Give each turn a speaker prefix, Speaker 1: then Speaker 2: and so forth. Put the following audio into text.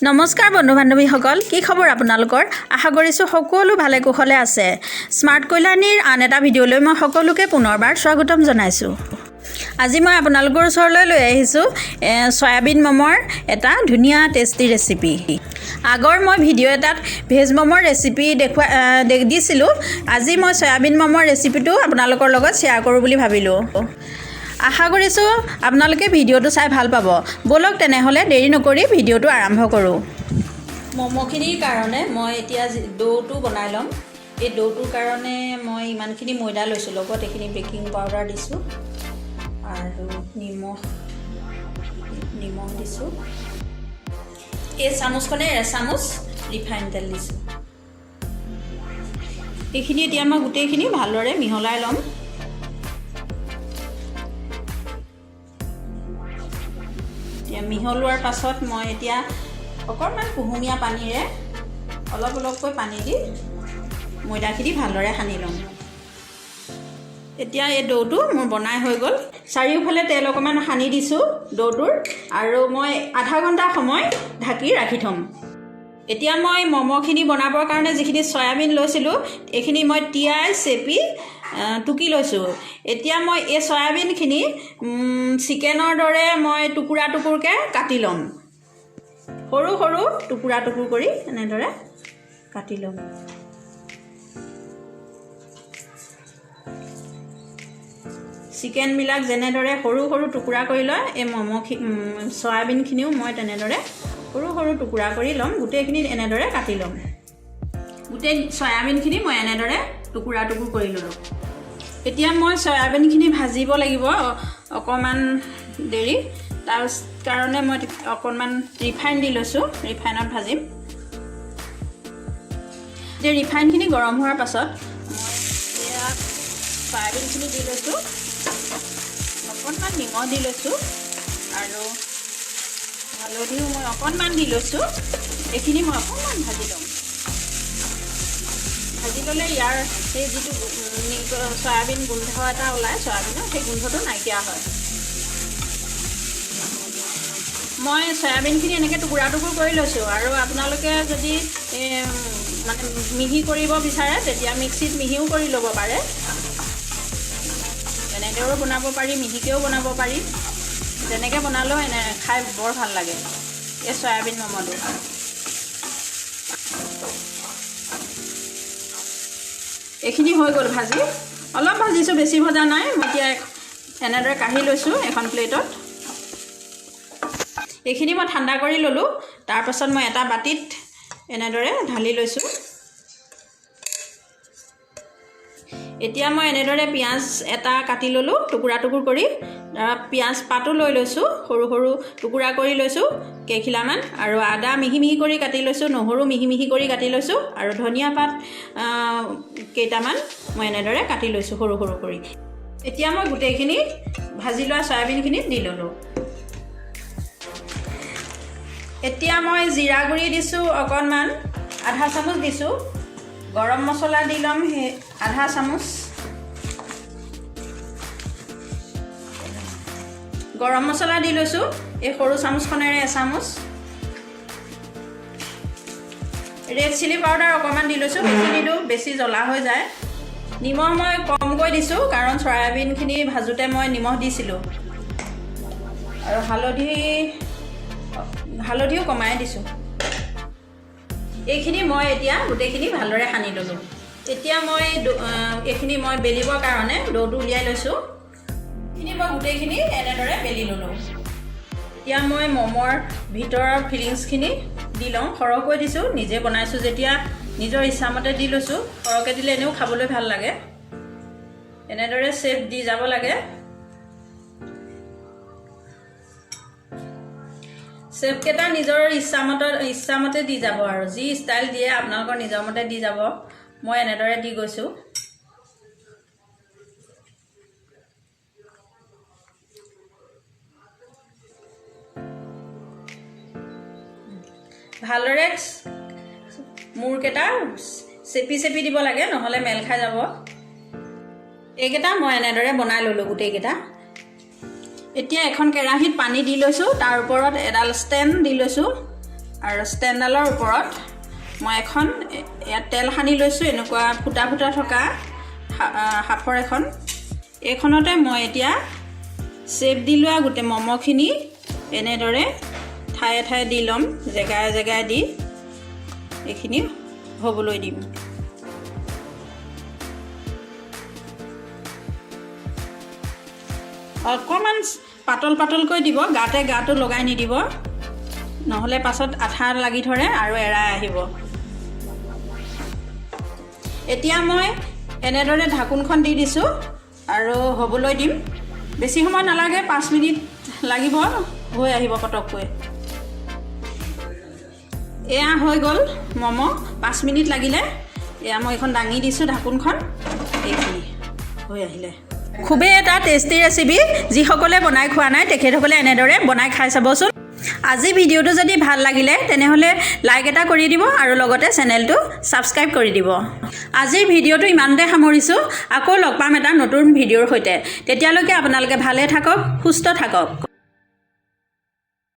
Speaker 1: নমস্কাৰ বন্ধু বান্ধৱীসকল, কি খবৰ আপোনালোকৰ? আশা কৰিছোঁ সকলো ভালে কুশলে আছে। স্মাৰ্ট কল্যাণীৰ আন এটা ভিডিঅ'লৈ মই সকলোকে পুনৰবাৰ স্বাগতম জনাইছোঁ। আজি মই আপোনালোকৰ ওচৰলৈ লৈ আহিছোঁ চয়াবিন মমৰ এটা ধুনীয়া টেষ্টি ৰেচিপি। আগৰ মই ভিডিঅ' এটাত ভেজ মমৰ ৰেচিপি দিছিলোঁ। আজি মই চয়াবিন মমৰ ৰেচিপিটো আপোনালোকৰ লগত শ্বেয়াৰ কৰোঁ বুলি ভাবিলোঁ। আশা কৰিছোঁ আপোনালোকে ভিডিঅ'টো চাই ভাল পাব। ব'লক তেনেহ'লে দেৰি নকৰি ভিডিঅ'টো আৰম্ভ কৰোঁ। ম'ম'খিনিৰ কাৰণে মই এতিয়া ডৌটো বনাই ল'ম। এই ডৌটোৰ কাৰণে মই ইমানখিনি ময়দা লৈছোঁ, লগত এইখিনি বেকিং পাউডাৰ দিছোঁ আৰু নিমখ দিছোঁ। এই চামুচখনে এচামুচ ৰিফাইন তেল দিছোঁ। এইখিনি এতিয়া মই গোটেইখিনি ভালদৰে মিহলাই ল'ম। মিহলোৱাৰ পাছত মই এতিয়া অকণমান কুহুমীয়া পানীৰে অলপ অলপকৈ পানী দি ময়দাখিনি ভালদৰে সানি ল'ম। এতিয়া এই ডৌটো মোৰ বনাই হৈ গ'ল। চাৰিওফালে তেল অকণমান সানি দিছোঁ ডৌটোৰ, আৰু মই আধা ঘণ্টা সময় ঢাকি ৰাখি থ'ম। এতিয়া মই ম'ম'খিনি বনাবৰ কাৰণে যিখিনি চয়াবিন লৈছিলোঁ, এইখিনি মই তিয়াই চেপি টুকি লৈছোঁ। এতিয়া মই এই চয়াবিনখিনি চিকেনৰ দৰে মই টুকুৰা টুকুৰকৈ কাটি ল'ম। সৰু সৰু টুকুৰা টুকুৰ কৰি এনেদৰে কাটি ল'ম। চিকেনবিলাক যেনেদৰে সৰু সৰু টুকুৰা কৰি লয়, এই চয়াবিনখিনিও মই তেনেদৰে সৰু সৰু টুকুৰা কৰি ল'ম। গোটেইখিনি এনেদৰে কাটি ল'ম। গোটেই চয়াবিনখিনি মই এনেদৰে টুকুৰা টুকুৰ কৰি ল'লোঁ। এতিয়া মই চয়াবিনখিনি ভাজিব লাগিব অকণমান দেৰি। তাৰ কাৰণে মই অকণমান ৰিফাইন দি লৈছোঁ, ৰিফাইনত ভাজিম। এতিয়া ৰিফাইনখিনি গৰম হোৱাৰ পাছত মই এয়া চয়াবিনখিনি দি লৈছোঁ, অকণমান নিমখ দি লৈছোঁ আৰু হালধিও মই অকণমান দি লৈছোঁ। এইখিনি মই অকণমান ভাজি ল'ম। ভাজি ল'লে ইয়াৰ সেই যিটো চয়াবিন গোন্ধ এটা ওলায় চয়াবিনৰ, সেই গোন্ধটো নাইকিয়া হয়। মই চয়াবিনখিনি এনেকৈ টুকুৰা টুকুৰ কৰি লৈছোঁ, আৰু আপোনালোকে যদি মানে মিহি কৰিব বিচাৰে তেতিয়া মিক্সিত মিহিও কৰি ল'ব পাৰে। এনেদৰেও বনাব পাৰি, মিহিকৈও বনাব পাৰি। যেনেকৈ বনালেও খাই বৰ ভাল লাগে এই চয়াবিন মমটো। এইখিনি হৈ গ'ল ভাজি। অলপ ভাজিছোঁ, বেছি ভজা নাই। মই এতিয়া এনেদৰে কাঢ়ি লৈছোঁ এখন প্লেটত। এইখিনি মই ঠাণ্ডা কৰি ল'লোঁ। তাৰপাছত মই এটা বাতিত এনেদৰে ঢালি লৈছোঁ। এতিয়া মই এনেদৰে পিঁয়াজ এটা কাটি ল'লোঁ টুকুৰা টুকুৰ কৰি। পিঁয়াজ পাতো লৈ লৈছোঁ, সৰু সৰু টুকুৰা কৰি লৈছোঁ কেইখিলামান, আৰু আদা মিহি মিহি কৰি কাটি লৈছোঁ, নহৰু মিহি মিহি কৰি কাটি লৈছোঁ, আৰু ধনিয়া পাত কেইটামান মই এনেদৰে কাটি লৈছোঁ সৰু সৰু কৰি। এতিয়া মই গোটেইখিনি ভাজি লোৱা চয়াবিনখিনি দি ল'লোঁ। এতিয়া মই জিৰা গুড়ি দিছোঁ অকণমান, আধা চামুচ দিছোঁ। গৰম মছলা দি ল'ম সেই আধা চামুচ। গৰম মছলা দি লৈছোঁ এই সৰু চামুচখনেৰে এচামুচ। ৰেড চিলি পাউডাৰ অকণমান দি লৈছোঁ, বেছি নিদিওঁ, বেছি জ্বলা হৈ যায়। নিমখ মই কমকৈ দিছোঁ, কাৰণ চয়াবিনখিনি ভাজোঁতে মই নিমখ দিছিলোঁ, আৰু হালধিও কমাই দিছোঁ। এইখিনি মই এতিয়া গোটেইখিনি ভালদৰে সানি ল'লোঁ। এতিয়া মই এইখিনি মই বেলিবৰ কাৰণে ডৌটো উলিয়াই লৈছোঁ। এইখিনি মই গোটেইখিনি এনেদৰে বেলি ল'লোঁ। এতিয়া মই মমৰ ভিতৰৰ ফিলিংছখিনি দি লওঁ। সৰহকৈ দিছোঁ, নিজে বনাইছোঁ যেতিয়া নিজৰ ইচ্ছামতে দি লৈছোঁ। সৰহকৈ দিলে এনেও খাবলৈ ভাল লাগে। এনেদৰে শ্বেপ দি যাব লাগে। শ্বেপকেইটা নিজৰ ইচ্ছামতে দি যাব, আৰু যি ষ্টাইল দিয়ে আপোনালোকৰ নিজৰ মতে দি যাব। মই এনেদৰে দি গৈছোঁ। ভালদৰে মূৰকেইটা চেপি চেপি দিব লাগে, নহ'লে মেল খাই যাব। এইকেইটা মই এনেদৰে বনাই ল'লোঁ গোটেইকেইটা। এতিয়া এখন কেৰাহীত পানী দি লৈছোঁ, তাৰ ওপৰত এডাল ষ্টেণ্ড দি লৈছোঁ আৰু ষ্টেণ্ডডালৰ ওপৰত মই এখন ইয়াত তেল সানি লৈছোঁ, এনেকুৱা ফুটা ফুটা থকা সাফৰ এখন। এইখনতে মই এতিয়া চেপ দি লোৱা গোটেই মমখিনি এনেদৰে ঠায়ে ঠায়ে দি ল'ম, জেগাই জেগাই দি এইখিনি হ'বলৈ দিম। অকণমান পাতল পাতলকৈ দিব, গাটো লগাই নিদিব, নহ'লে পাছত আঠা লাগি ধৰে আৰু এৰাই আহিব। এতিয়া মই এনেদৰে ঢাকোনখন দি দিছোঁ আৰু হ'বলৈ দিম। বেছি সময় নালাগে, 5 মিনিট লাগিব, হৈ আহিব পটককৈ। এয়া হৈ গ'ল ম'ম', 5 মিনিট লাগিলে। এয়া মই এইখন দাঙি দিছোঁ ঢাকোনখন, এইখিনি হৈ আহিলে। খুবেই এটা টেষ্টি ৰেচিপি, যিসকলে বনাই খোৱা নাই তেখেতসকলে এনেদৰে বনাই খাই চাবচোন। আজি ভিডিঅ'টো যদি ভাল লাগিলে তেনেহ'লে লাইক এটা কৰি দিব আৰু লগতে চেনেলটো ছাবস্ক্ৰাইব কৰি দিব। আজিৰ ভিডিঅ'টো ইমানতে সামৰিছোঁ, আকৌ লগ পাম এটা নতুন ভিডিঅ'ৰ সৈতে। তেতিয়ালৈকে আপোনালোকে ভালে থাকক, সুস্থ থাকক।